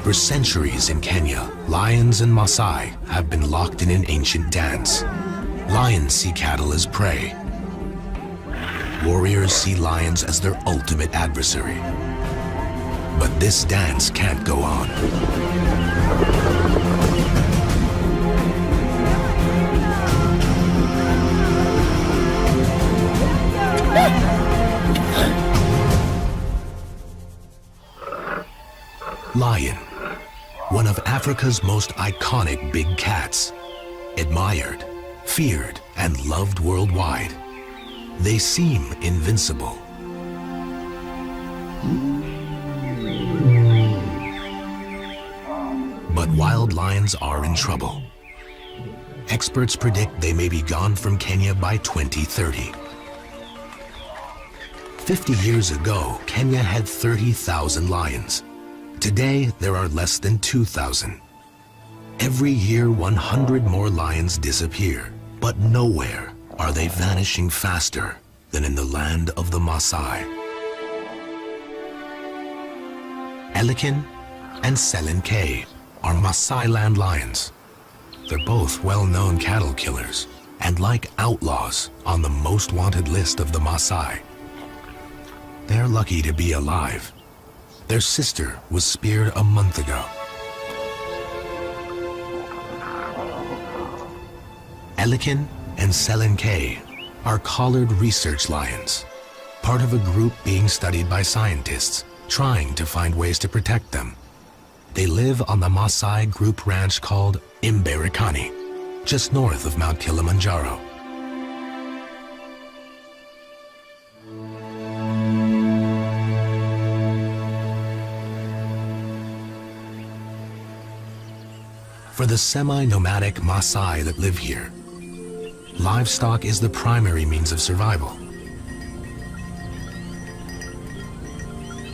For centuries in Kenya, lions and Maasai have been locked in an ancient dance. Lions see cattle as prey. Warriors see lions as their ultimate adversary. But this dance can't go on. Lion, one of Africa's most iconic big cats, admired, feared, and loved worldwide. They seem invincible. But wild lions are in trouble. Experts predict they may be gone from Kenya by 2030. 50 years ago, Kenya had 30,000 lions. Today, there are less than 2,000. Every year, 100 more lions disappear, but nowhere are they vanishing faster than in the land of the Maasai. Elikin and Selenkei are Maasai land lions. They're both well-known cattle killers and like outlaws on the most wanted list of the Maasai. They're lucky to be alive. Their sister was speared a month ago. Elikin and Selenkei are collared research lions, part of a group being studied by scientists trying to find ways to protect them. They live on the Maasai group ranch called Imberikani, just north of Mount Kilimanjaro. For the semi-nomadic Maasai that live here, livestock is the primary means of survival.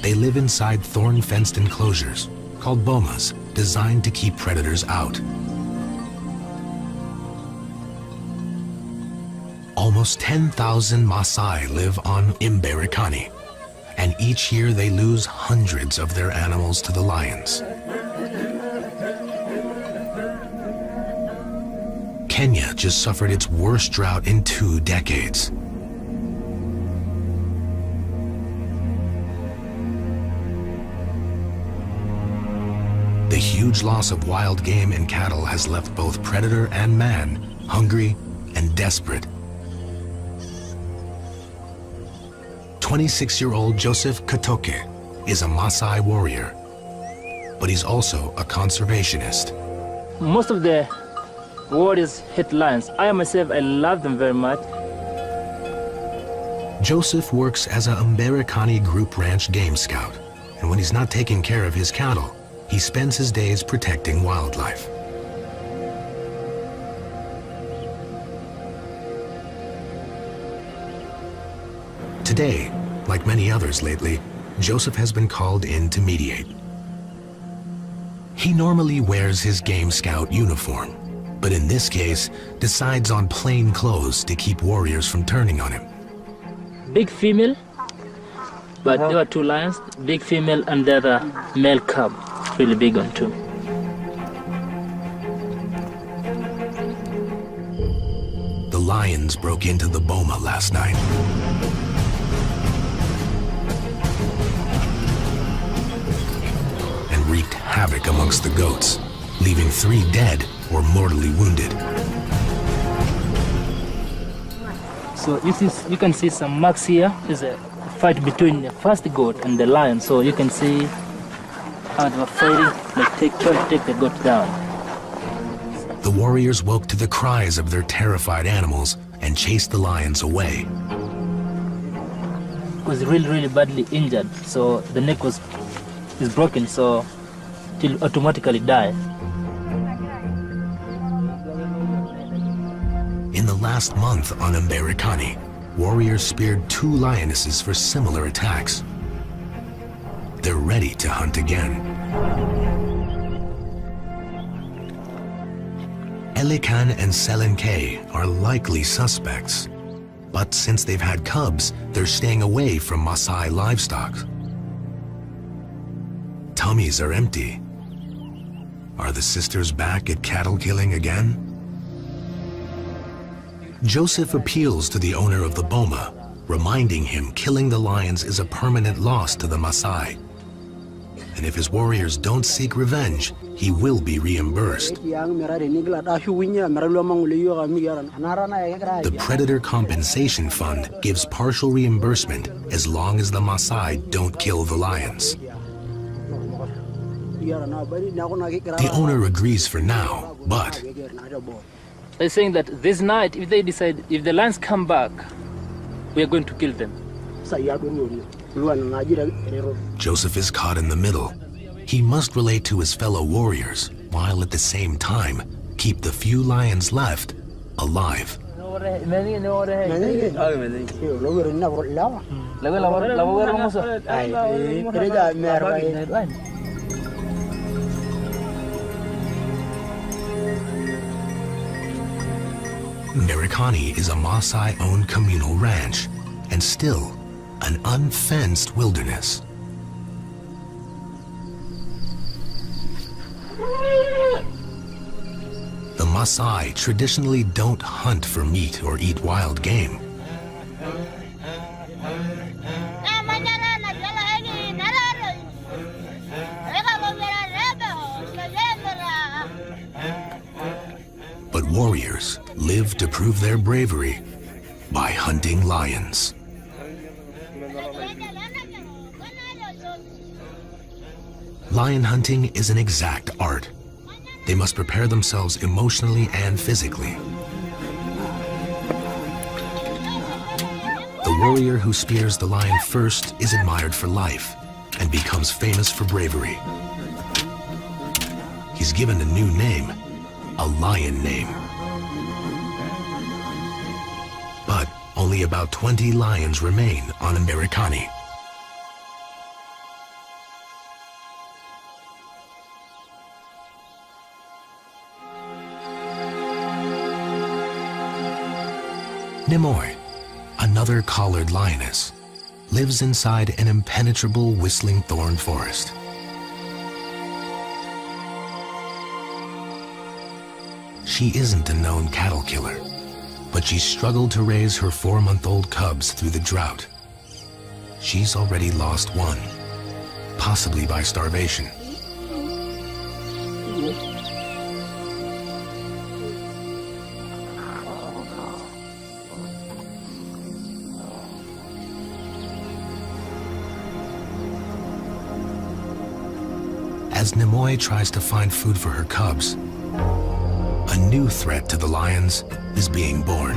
They live inside thorn-fenced enclosures called bomas, designed to keep predators out. Almost 10,000 Maasai live on Imberikani, and each year they lose hundreds of their animals to the lions. Kenya just suffered its worst drought in 2 decades. The huge loss of wild game and cattle has left both predator and man hungry and desperate. 26-year-old Joseph Katoke is a Maasai warrior, but he's also a conservationist. Most of the warriors hate lions. I myself, I love them very much. Joseph works as a Imberikani group ranch game scout, and when he's not taking care of his cattle, he spends his days protecting wildlife. Today, like many others lately, Joseph has been called in to mediate. He normally wears his game scout uniform, but in this case, decides on plain clothes to keep warriors from turning on him. Big female, but there are 2 lions, big female and the other male cub, really big one too. The lions broke into the boma last night. And wreaked havoc amongst the goats, leaving 3 dead or mortally wounded. So you can see some marks here. There's a fight between the first goat and the lion. So you can see how they were fighting, trying to take the goat down. The warriors woke to the cries of their terrified animals and chased the lions away. It was really badly injured. So the neck is broken, so it will automatically die. In the last month on Imberikani, warriors speared 2 lionesses for similar attacks. They're ready to hunt again. Elikan and Selenkei are likely suspects, but since they've had cubs, they're staying away from Maasai livestock. Tummies are empty, Are the sisters back at cattle killing again? Joseph appeals to the owner of the boma, reminding him killing the lions is a permanent loss to the Maasai. And if his warriors don't seek revenge, he will be reimbursed. The Predator Compensation Fund gives partial reimbursement as long as the Maasai don't kill the lions. The owner agrees for now, but they're saying that this night, if they decide, if the lions come back, we are going to kill them. Joseph is caught in the middle. He must relate to his fellow warriors, while at the same time keep the few lions left alive. Merikani is a Maasai-owned communal ranch, and still an unfenced wilderness. The Maasai traditionally don't hunt for meat or eat wild game. But warriors live to prove their bravery by hunting lions. Lion hunting is an exact art. They must prepare themselves emotionally and physically. The warrior who spears the lion first is admired for life and becomes famous for bravery. He's given a new name, a lion name. But only about 20 lions remain on Merikani. Nimoy, another collared lioness, lives inside an impenetrable whistling thorn forest. She isn't a known cattle killer, but she struggled to raise her 4-month-old cubs through the drought. She's already lost one, possibly by starvation. As Nimoy tries to find food for her cubs, a new threat to the lions is being born.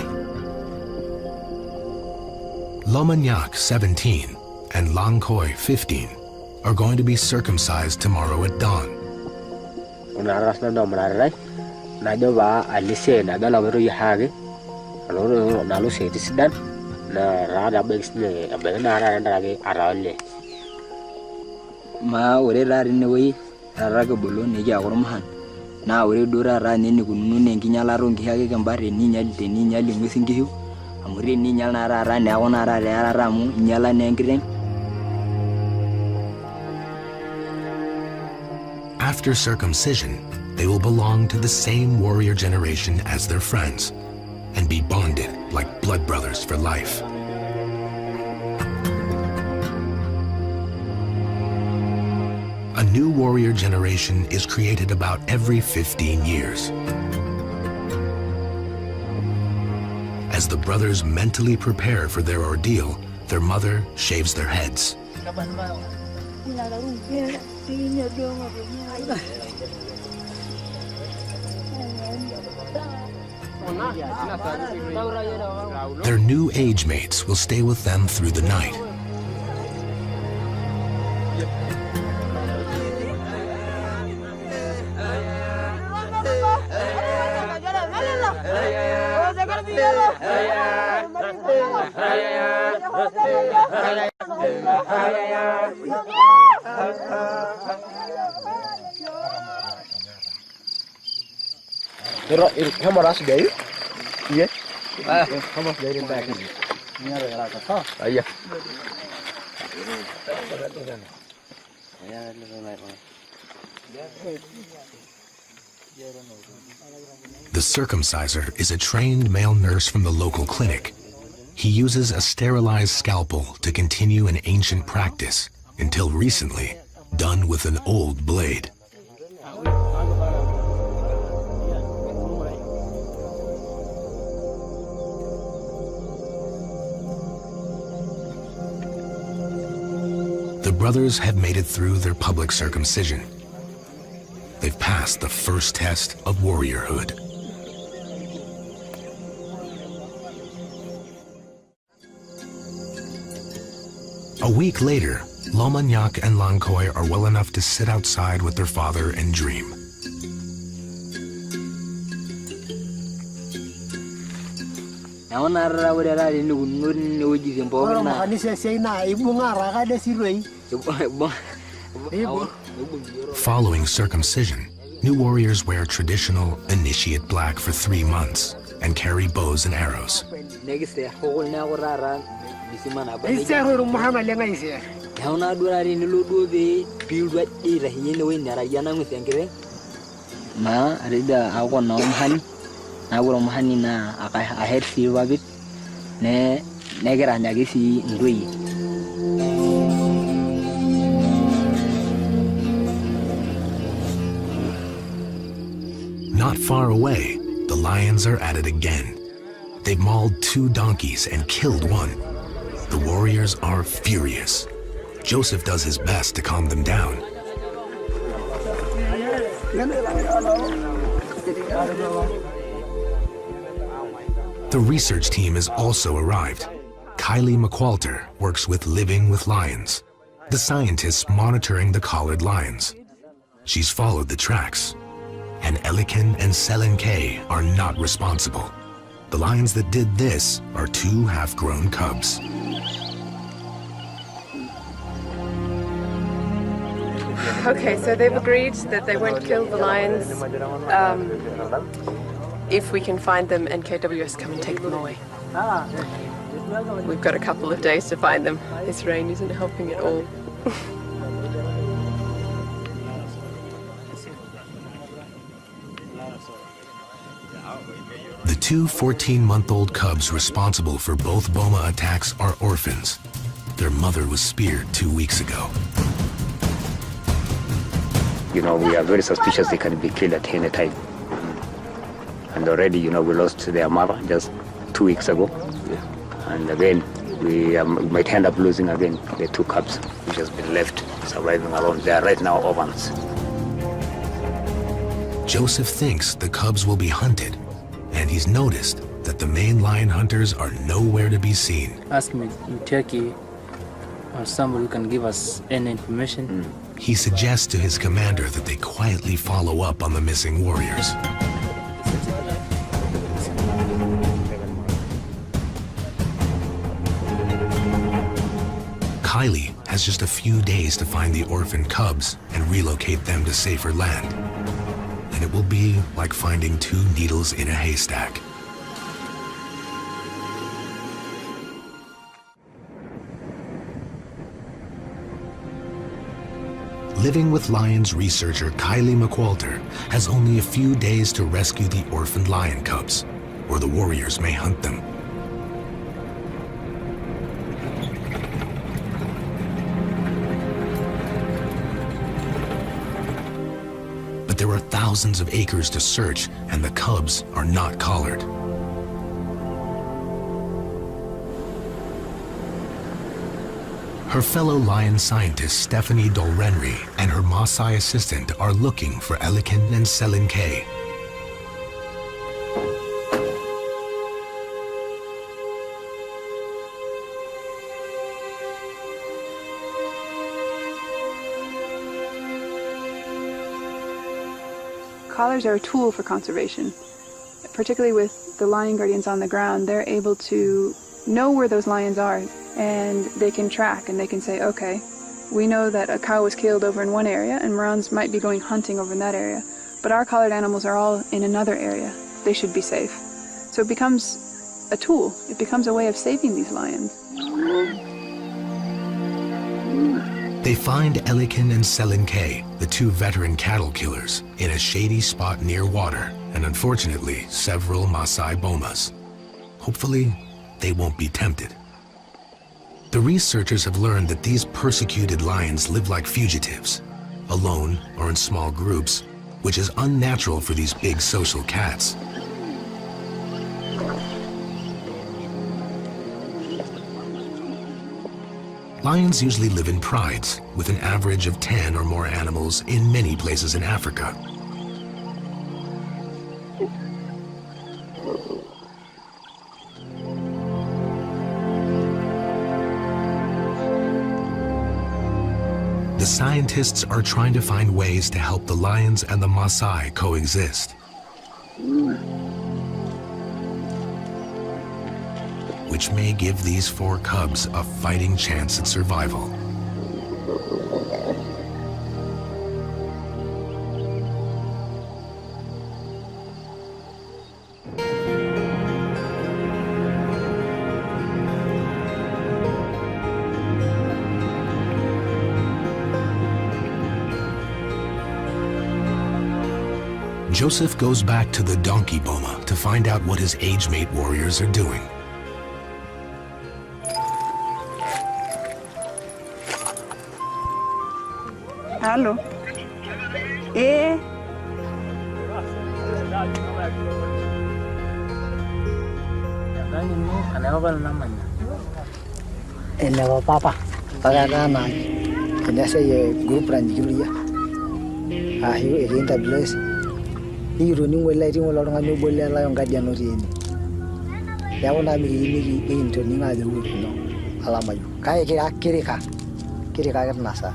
Lomanyak, 17, and Langkoi, 15, are going to be circumcised tomorrow at dawn. Na ore dora ra nene kununu ne nkinyala ro nkihake kambare ni nyali te ni nyali ngwesi nkihu amure ni nyala na ra ne akona ra mu nyala ne nkireng. After circumcision, they will belong to the same warrior generation as their friends and be bonded like blood brothers for life. A new warrior generation is created about every 15 years. As the brothers mentally prepare for their ordeal, their mother shaves their heads. Their new age mates will stay with them through the night. How much are you? Yeah. How much are you back? Yeah. The circumciser is a trained male nurse from the local clinic. He uses a sterilized scalpel to continue an ancient practice, until recently, done with an old blade. The brothers have made it through their public circumcision. They've passed the first test of warriorhood. A week later, Lomanyak and Lankoy are well enough to sit outside with their father and dream. Following circumcision, new warriors wear traditional initiate black for 3 months and carry bows and arrows. Not far away, the lions are at it again. They've mauled 2 donkeys and killed 1. The warriors are furious. Joseph does his best to calm them down. The research team has also arrived. Kylie McQualter works with Living with Lions, the scientists monitoring the collared lions. She's followed the tracks. And Elikin and Selen K are not responsible. The lions that did this are 2 half-grown cubs. Okay, so they've agreed that they won't kill the lions if we can find them and KWS come and take them away. We've got a couple of days to find them. This rain isn't helping at all. The 2 14-month-old cubs responsible for both Boma attacks are orphans. Their mother was speared 2 weeks ago. We are very suspicious they can be killed at any time. And already, we lost their mother just 2 weeks ago. And again, we might end up losing again the 2 cubs which has been left surviving alone. They are right now orphans. Joseph thinks the cubs will be hunted, and he's noticed that the main lion hunters are nowhere to be seen. Ask me in Turkey or somebody who can give us any information. He suggests to his commander that they quietly follow up on the missing warriors. Kylie has just a few days to find the orphaned cubs and relocate them to safer land. And it will be like finding 2 needles in a haystack. Living with Lions researcher Kylie McQualter has only a few days to rescue the orphaned lion cubs, or the warriors may hunt them. But there are thousands of acres to search, and the cubs are not collared. Her fellow lion scientist Stephanie Dolrenry and her Maasai assistant are looking for Elikin and Selen K. Collars are a tool for conservation, particularly with the lion guardians on the ground. They're able to know where those lions are, and they can track and they can say, okay, we know that a cow was killed over in one area and Morans might be going hunting over in that area, but our collared animals are all in another area. They should be safe. So it becomes a tool. It becomes a way of saving these lions. They find Elikin and Selinke, the two veteran cattle killers, in a shady spot near water and unfortunately several Maasai bomas. Hopefully, they won't be tempted. The researchers have learned that these persecuted lions live like fugitives, alone or in small groups, which is unnatural for these big social cats. Lions usually live in prides, with an average of 10 or more animals in many places in Africa. The scientists are trying to find ways to help the lions and the Maasai coexist. Which may give these 4 cubs a fighting chance at survival. Joseph goes back to the donkey boma to find out what his age-mate warriors are doing. Hello. Eh. Ela papa. Pagana na. Kanya sa group ran Julia. Ayo erinta bless. Iro ni wala ri wala ngani bolle la yon gadia no rini. Ya wona mi ni into ni ngaje wuri no. Alama yo. Kai kiri ka nasa.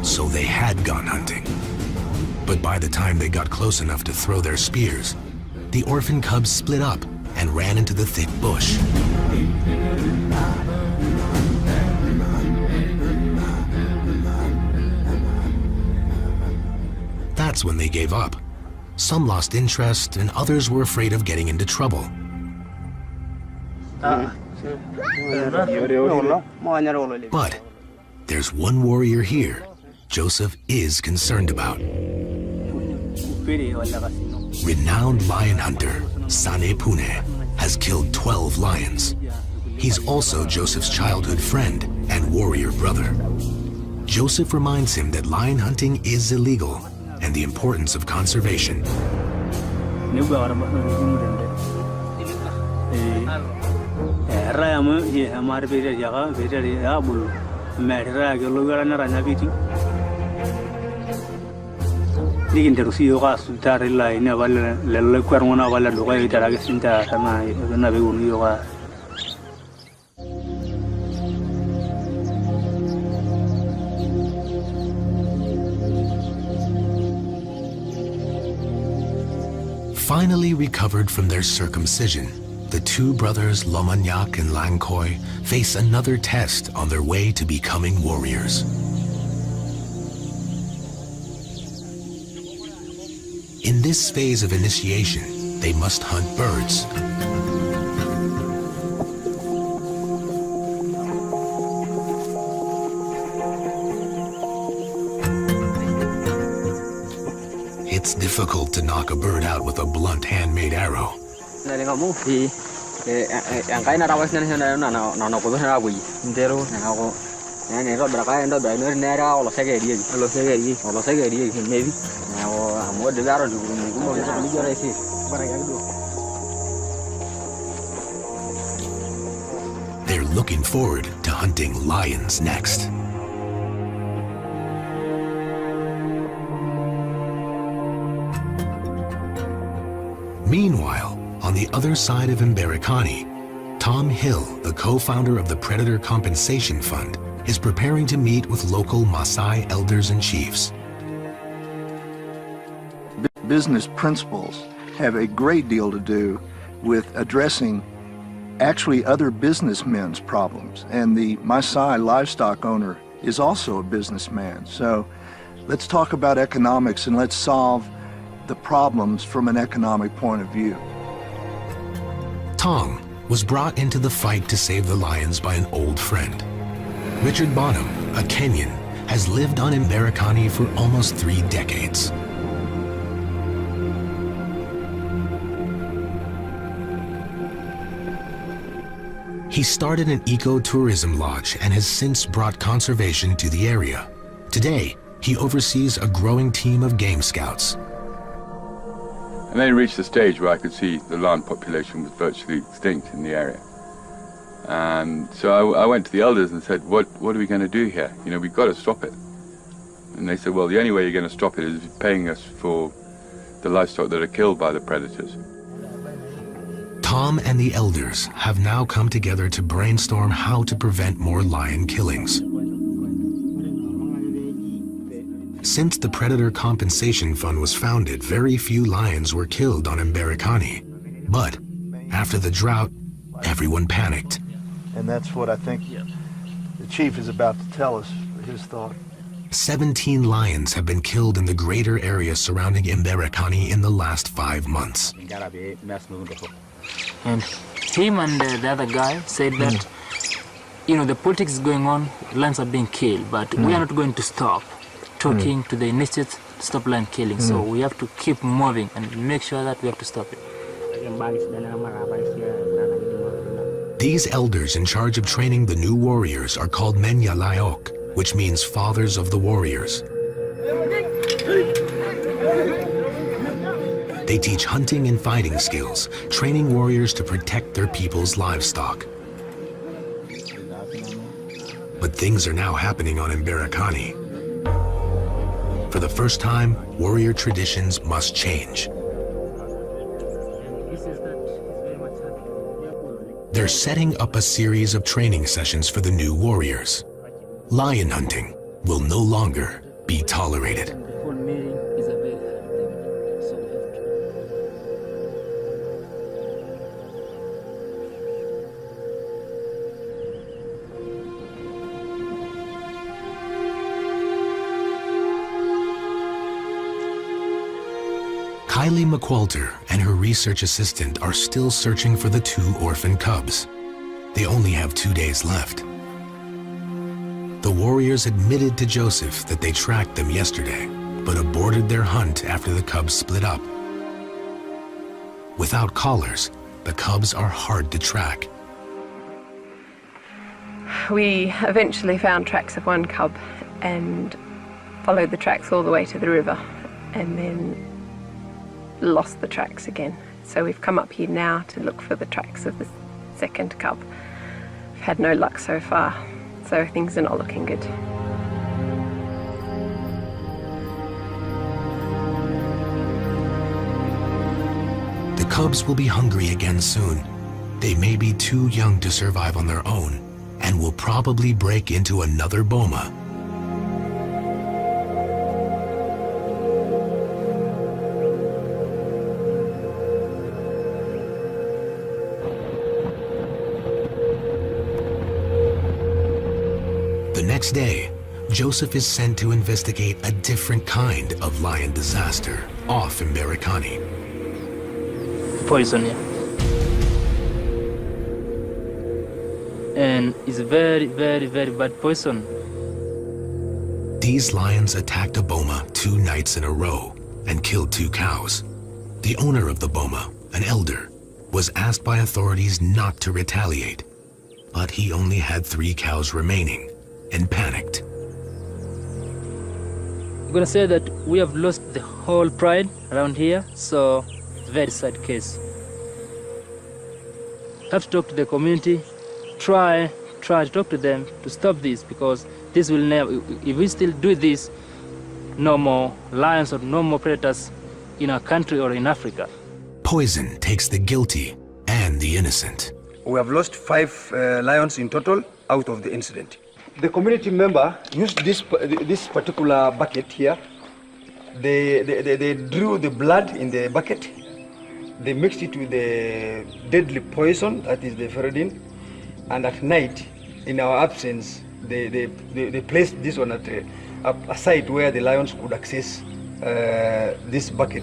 So they had gone hunting. But by the time they got close enough to throw their spears, the orphan cubs split up and ran into the thick bush. That's when they gave up. Some lost interest and others were afraid of getting into trouble. But there's one warrior here Joseph is concerned about. Renowned lion hunter Sane Pune has killed 12 lions. He's also Joseph's childhood friend and warrior brother. Joseph reminds him that lion hunting is illegal and the importance of conservation. Finally recovered from their circumcision, the two brothers Lomagnac and Lankoy face another test on their way to becoming warriors. In this phase of initiation, they must hunt birds. It's difficult to knock a bird out with a blunt handmade arrow. They're looking forward to hunting lions next. Meanwhile, on the other side of Mberikani, Tom Hill, the co-founder of the Predator Compensation Fund, is preparing to meet with local Maasai elders and chiefs. Business principles have a great deal to do with addressing actually other businessmen's problems. And the Maasai livestock owner is also a businessman. So let's talk about economics and let's solve the problems from an economic point of view. Tom was brought into the fight to save the lions by an old friend. Richard Bonham, a Kenyan, has lived on Mberekani for almost 3 decades. He started an eco-tourism lodge and has since brought conservation to the area. Today, he oversees a growing team of game scouts. And then it reached a stage where I could see the lion population was virtually extinct in the area. And so I went to the elders and said, what are we going to do here? You know, we've got to stop it. And they said, well, the only way you're going to stop it is paying us for the livestock that are killed by the predators. Tom and the elders have now come together to brainstorm how to prevent more lion killings. Since the Predator Compensation Fund was founded, very few lions were killed on Mberekani. But after the drought, everyone panicked. And that's what I think the chief is about to tell us, his thought. 17 lions have been killed in the greater area surrounding Mberekani in the last 5 months. And him and the other guy said that, you know, the politics is going on, lions are being killed, but we are not going to stop talking to the initiative to stop lion killing. So we have to keep moving and make sure that we have to stop it. These elders in charge of training the new warriors are called Menyalayok, which means fathers of the warriors. They teach hunting and fighting skills, training warriors to protect their people's livestock. But things are now happening on Mberekani. For the first time, warrior traditions must change. They're setting up a series of training sessions for the new warriors. Lion hunting will no longer be tolerated. Kylie McQualter and her research assistant are still searching for the 2 orphan cubs. They only have 2 days left. The warriors admitted to Joseph that they tracked them yesterday, but aborted their hunt after the cubs split up. Without collars, the cubs are hard to track. We eventually found tracks of one cub and followed the tracks all the way to the river, and then lost the tracks again. So we've come up here now to look for the tracks of the second cub. We've had no luck so far, so things are not looking good. The cubs will be hungry again soon. They may be too young to survive on their own and will probably break into another boma. The next day, Joseph is sent to investigate a different kind of lion disaster off Mberekani. Poison here. And it's very, very, very bad poison. These lions attacked a boma 2 nights in a row and killed 2 cows. The owner of the boma, an elder, was asked by authorities not to retaliate, but he only had 3 cows remaining and panicked. I'm gonna say that we have lost the whole pride around here, so it's a very sad case. Have to talk to the community, try to talk to them to stop this, because this will never, if we still do this, no more lions or no more predators in our country or in Africa. Poison takes the guilty and the innocent. We have lost 5 lions in total out of the incident. The community member used this particular bucket here. They drew the blood in the bucket. They mixed it with the deadly poison, that is the ferrodin. And at night, in our absence, they placed this one at a site where the lions could access this bucket.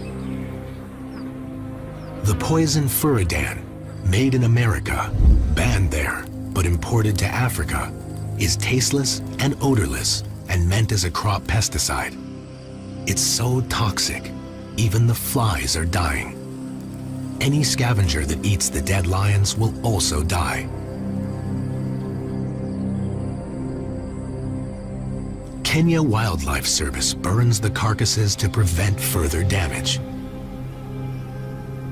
The poison furidan, made in America, banned there, but imported to Africa, is tasteless and odorless and meant as a crop pesticide. It's so toxic, even the flies are dying. Any scavenger that eats the dead lions will also die. Kenya Wildlife Service burns the carcasses to prevent further damage.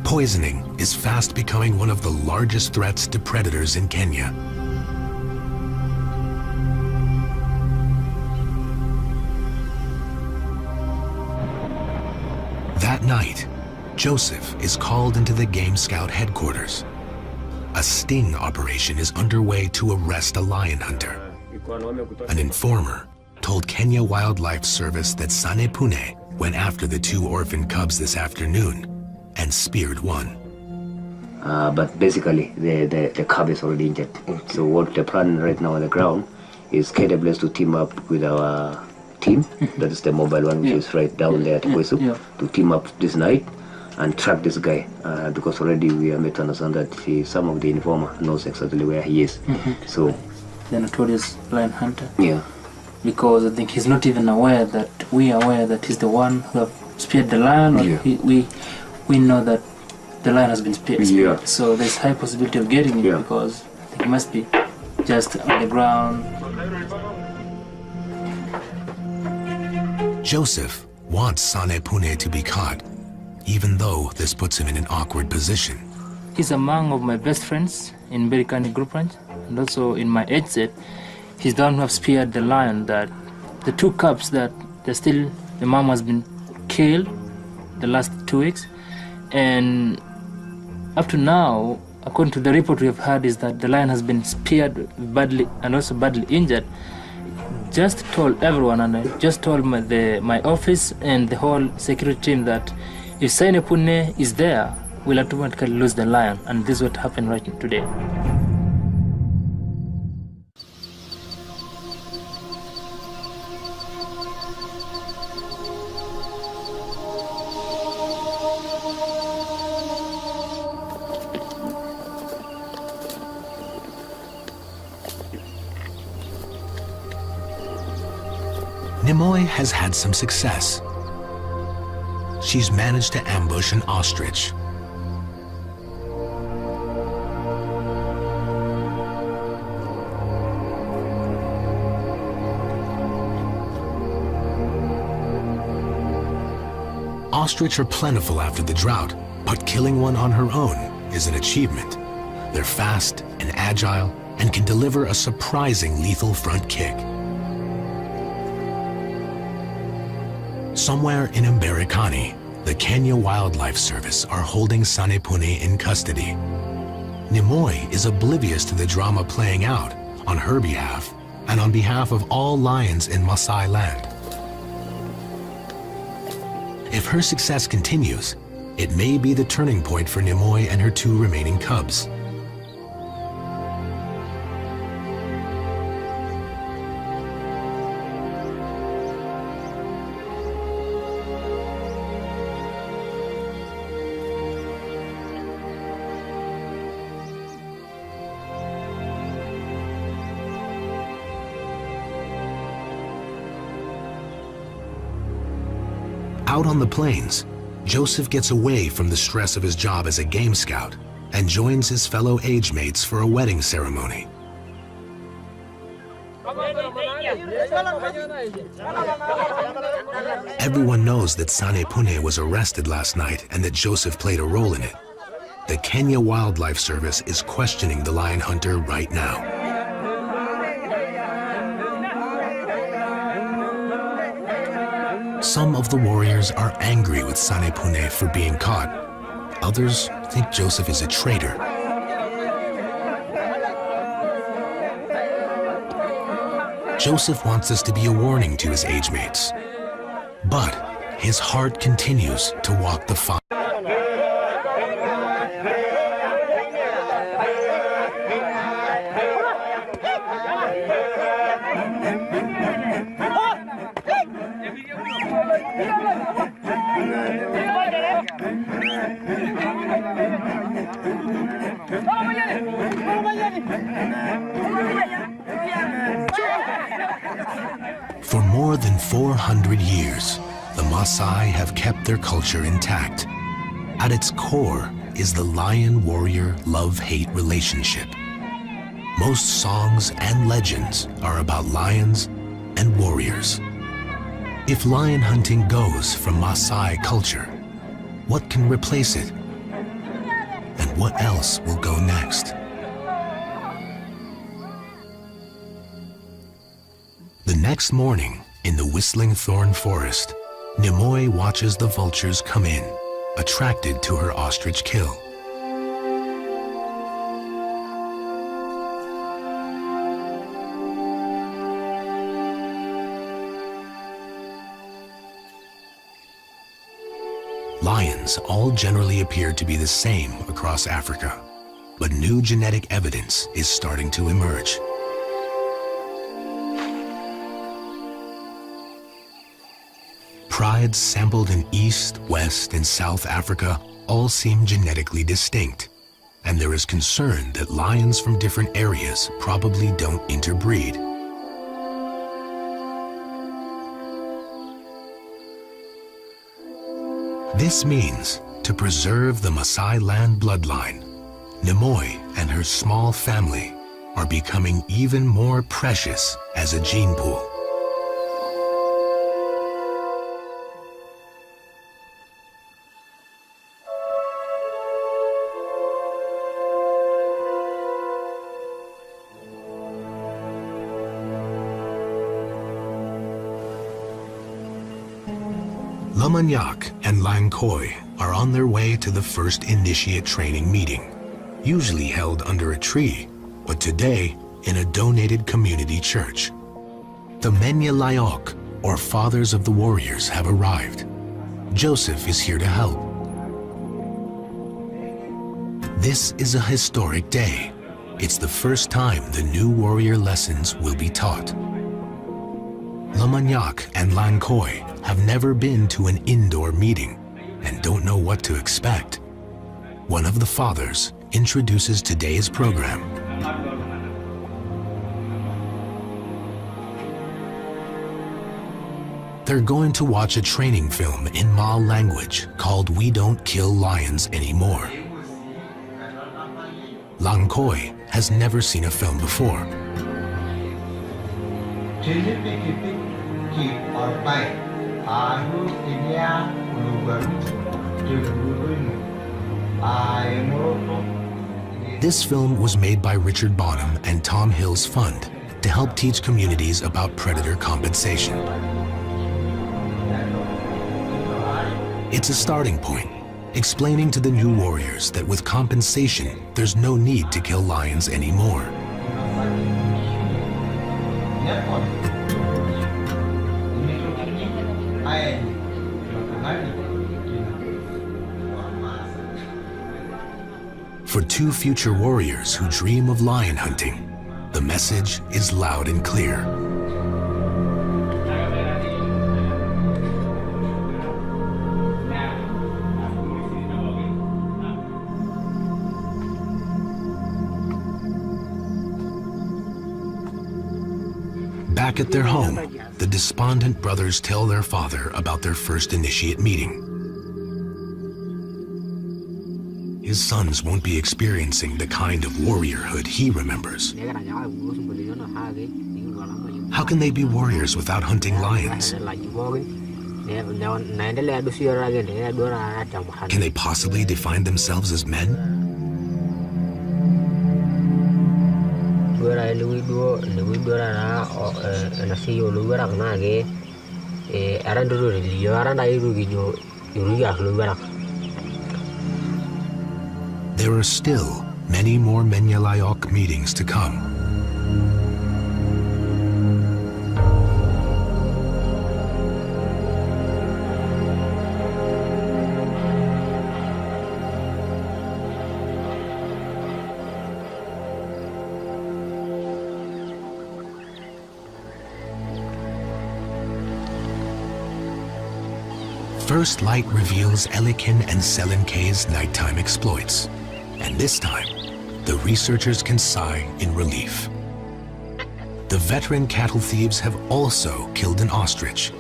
Poisoning is fast becoming one of the largest threats to predators in Kenya. That night, Joseph is called into the Game Scout headquarters. A sting operation is underway to arrest a lion hunter. An informer told Kenya Wildlife Service that Sane Pune went after the 2 orphan cubs this afternoon and speared one. But basically, the cub is already injured. So what the plan right now on the ground is KWS to team up with our team, that is the mobile one, which is right down there at Kwesu, to team up this night and track this guy, because already we are made to understand that some of the informer knows exactly where he is. So the notorious lion hunter. Yeah. Because I think he's not even aware that we are aware that he's the one who have speared the lion. Or we know that the lion has been speared. So there's high possibility of getting him because I think he must be just on the ground. Joseph wants Sane Pune to be caught, even though this puts him in an awkward position. He's among of my best friends in Berikani Group Ranch, and also in my age set. He's the one who have speared the lion that the 2 cubs that the mom has been killed the last 2 weeks, and up to now, according to the report we have had, is that the lion has been speared badly and also badly injured. Just told everyone, and I just told my office and the whole security team that if Sane Pune is there, we'll automatically lose the lion, and this is what happened right today. Nimoy has had some success. She's managed to ambush an ostrich. Ostrich are plentiful after the drought, but killing one on her own is an achievement. They're fast and agile and can deliver a surprising lethal front kick. Somewhere in Mberikani, the Kenya Wildlife Service are holding Sane Pune in custody. Nimoy is oblivious to the drama playing out on her behalf and on behalf of all lions in Maasai land. If her success continues, it may be the turning point for Nimoy and her 2 remaining cubs. Out on the plains, Joseph gets away from the stress of his job as a game scout and joins his fellow age mates for a wedding ceremony. Everyone knows that Sane Pune was arrested last night and that Joseph played a role in it. The Kenya Wildlife Service is questioning the lion hunter right now. Some of the warriors are angry with Sane Pune for being caught. Others think Joseph is a traitor. Joseph wants this to be a warning to his age mates. But his heart continues to walk the fine. 400 years, the Maasai have kept their culture intact. At its core is the lion-warrior love-hate relationship. Most songs and legends are about lions and warriors. If lion hunting goes from Maasai culture, what can replace it? And what else will go next? The next morning, in the whistling thorn forest, Nimoy watches the vultures come in, attracted to her ostrich kill. Lions all generally appear to be the same across Africa, but new genetic evidence is starting to emerge. Prides sampled in East, West, and South Africa all seem genetically distinct, and there is concern that lions from different areas probably don't interbreed. This means, to preserve the Maasai land bloodline, Nimoy and her small family are becoming even more precious as a gene pool. Lamanyak and Lankoi are on their way to the first initiate training meeting, usually held under a tree, but today in a donated community church. The Menya Layok, or Fathers of the Warriors, have arrived. Joseph is here to help. This is a historic day. It's the first time the new warrior lessons will be taught. Lamanyak and Lankoi have never been to an indoor meeting and don't know what to expect. One of the fathers introduces today's program. They're going to watch a training film in Ma language called We Don't Kill Lions Anymore. Lankoi has never seen a film before. This film was made by Richard Bonham and Tom Hill's Fund to help teach communities about predator compensation. It's a starting point, explaining to the new warriors that with compensation, there's no need to kill lions anymore. For two future warriors who dream of lion hunting, the message is loud and clear. Back at their home, the despondent brothers tell their father about their first initiate meeting. His sons won't be experiencing the kind of warriorhood he remembers. How can they be warriors without hunting lions? Can they possibly define themselves as men? There are still many more Menyalayok meetings to come. First light reveals Elikin and Selenkei's nighttime exploits. And this time, the researchers can sigh in relief. The veteran cattle thieves have also killed an ostrich,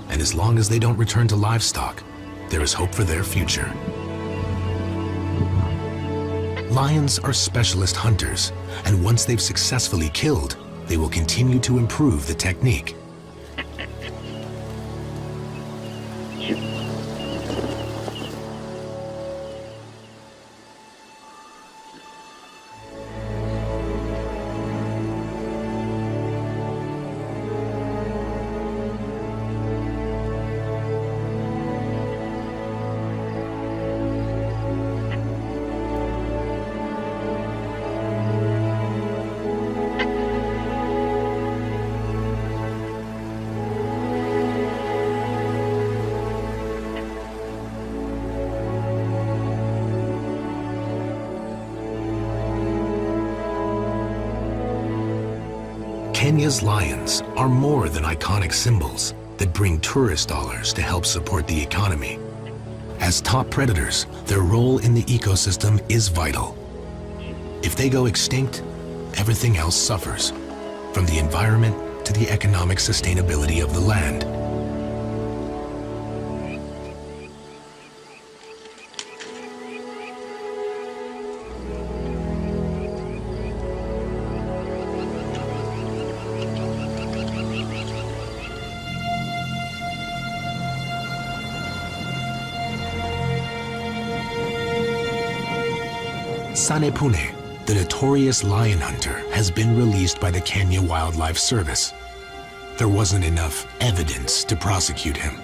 and as long as they don't return to livestock, there is hope for their future. Lions are specialist hunters, and once they've successfully killed, they will continue to improve the technique. Kenya's lions are more than iconic symbols that bring tourist dollars to help support the economy. As top predators, their role in the ecosystem is vital. If they go extinct, everything else suffers, from the environment to the economic sustainability of the land. Sanepune, the notorious lion hunter, has been released by the Kenya Wildlife Service. There wasn't enough evidence to prosecute him.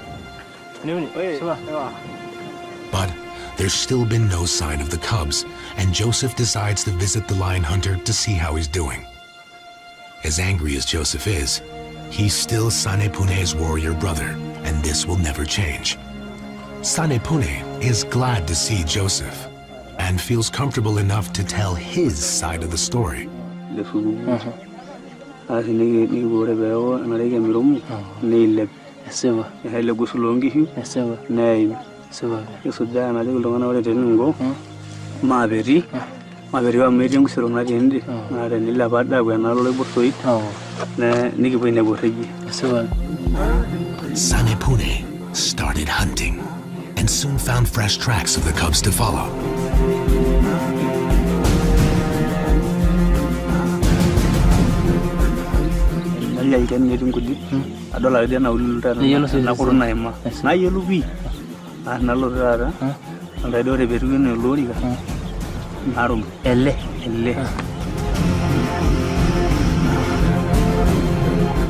But there's still been no sign of the cubs, and Joseph decides to visit the lion hunter to see how he's doing. As angry as Joseph is, he's still Sanepune's warrior brother, and this will never change. Sanepune is glad to see Joseph, and feels comfortable enough to tell his side of the story. Sanepune started hunting and soon found fresh tracks of the cubs to follow.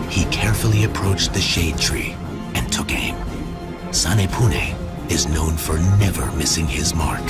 He carefully approached the shade tree and took aim. Sanepune is known for never missing his mark.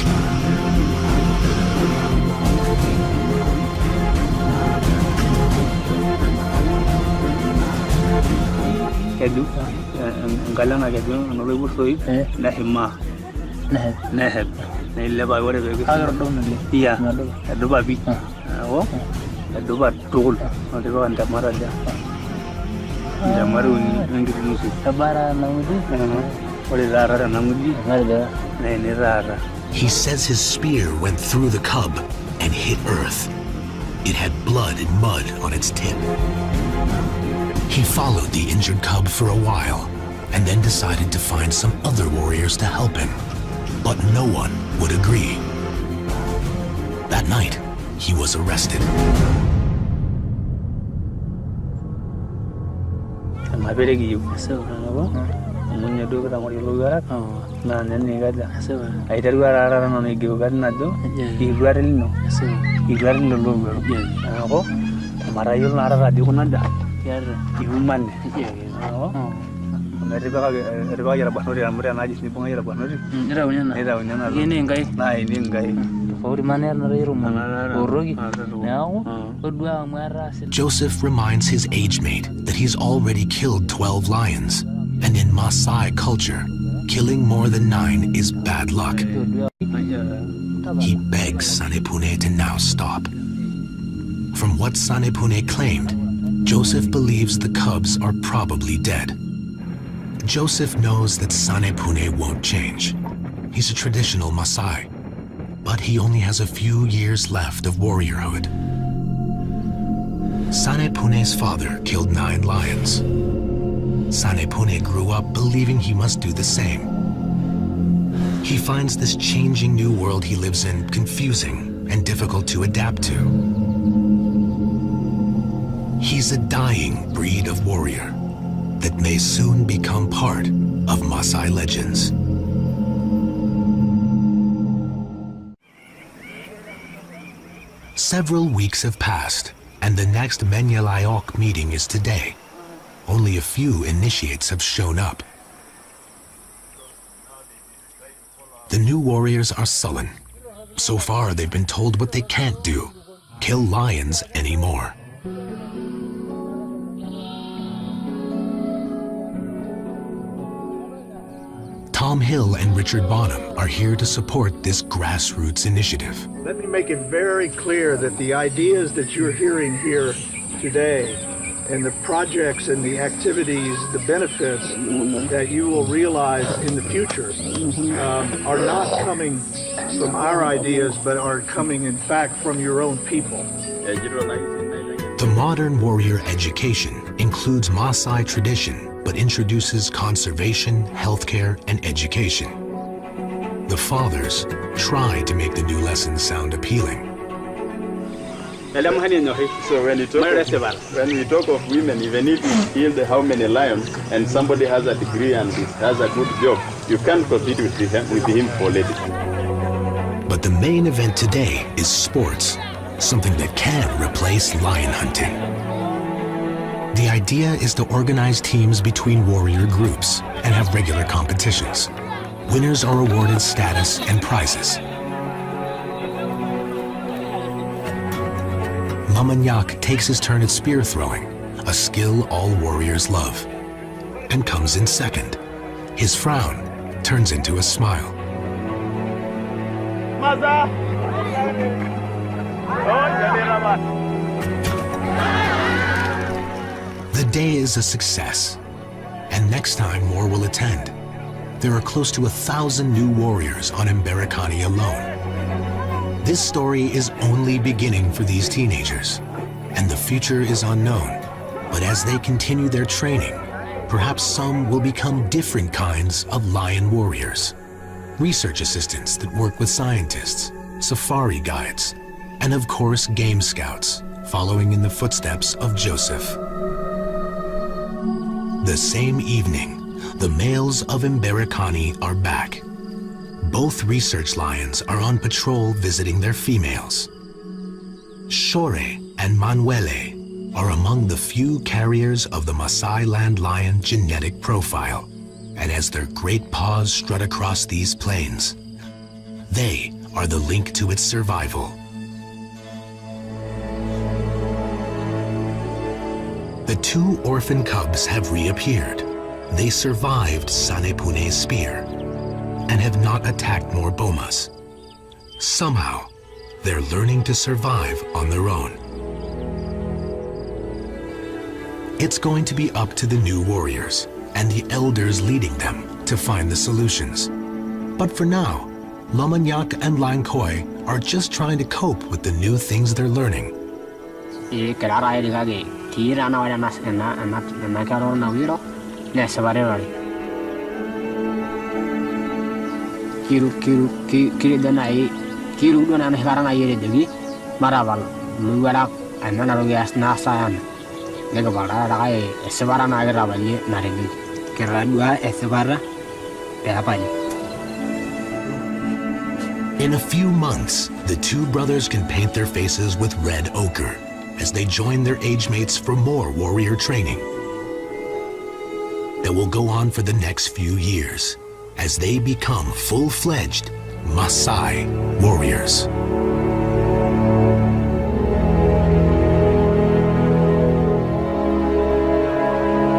He says his spear went through the cub and hit earth. It had blood and mud on its tip. He followed the injured cub for a while and then decided to find some other warriors to help him. But no one would agree. That night, he was arrested. Joseph reminds his age mate that he's already killed 12 lions, and in Maasai culture, killing more than 9 is bad luck. He begs Sanepune to now stop. From what Sanepune claimed, Joseph believes the cubs are probably dead. Joseph knows that Sanepune won't change. He's a traditional Maasai, but he only has a few years left of warriorhood. Sanepune's father killed 9 lions. Sanepune grew up believing he must do the same. He finds this changing new world he lives in confusing and difficult to adapt to. He's a dying breed of warrior that may soon become part of Maasai legends. Several weeks have passed, and the next Menyalayok meeting is today. Only a few initiates have shown up. The new warriors are sullen. So far, they've been told what they can't do: kill lions anymore. Tom Hill and Richard Bonham are here to support this grassroots initiative. Let me make it very clear that the ideas that you're hearing here today and the projects and the activities, the benefits that you will realize in the future are not coming from our ideas, but are coming, in fact, from your own people. The modern warrior education includes Maasai tradition, but introduces conservation, healthcare, and education. The fathers try to make the new lessons sound appealing. So when we talk of women, even if you hear how many lions and somebody has a degree and has a good job, you can't compete with him for ladies. But the main event today is sports, something that can replace lion hunting. The idea is to organize teams between warrior groups and have regular competitions. Winners are awarded status and prizes. Mamanyak takes his turn at spear throwing, a skill all warriors love, and comes in second. His frown turns into a smile. The day is a success, and next time more will attend. There are close to 1,000 new warriors on Mberikani alone. This story is only beginning for these teenagers, and the future is unknown. But as they continue their training, perhaps some will become different kinds of lion warriors. Research assistants that work with scientists, safari guides, and of course game scouts, following in the footsteps of Joseph. The same evening, the males of Mberikani are back. Both research lions are on patrol visiting their females. Shore and Manuele are among the few carriers of the Maasai land lion genetic profile, and as their great paws strut across these plains, they are the link to its survival. The two orphan cubs have reappeared. They survived Sanepune's spear and have not attacked more bomas. Somehow, they're learning to survive on their own. It's going to be up to the new warriors and the elders leading them to find the solutions. But for now, Mamanyak and Lankoi are just trying to cope with the new things they're learning. In a few months, the two brothers can paint their faces with red ochre as they join their age mates for more warrior training. That will go on for the next few years as they become full-fledged Maasai warriors.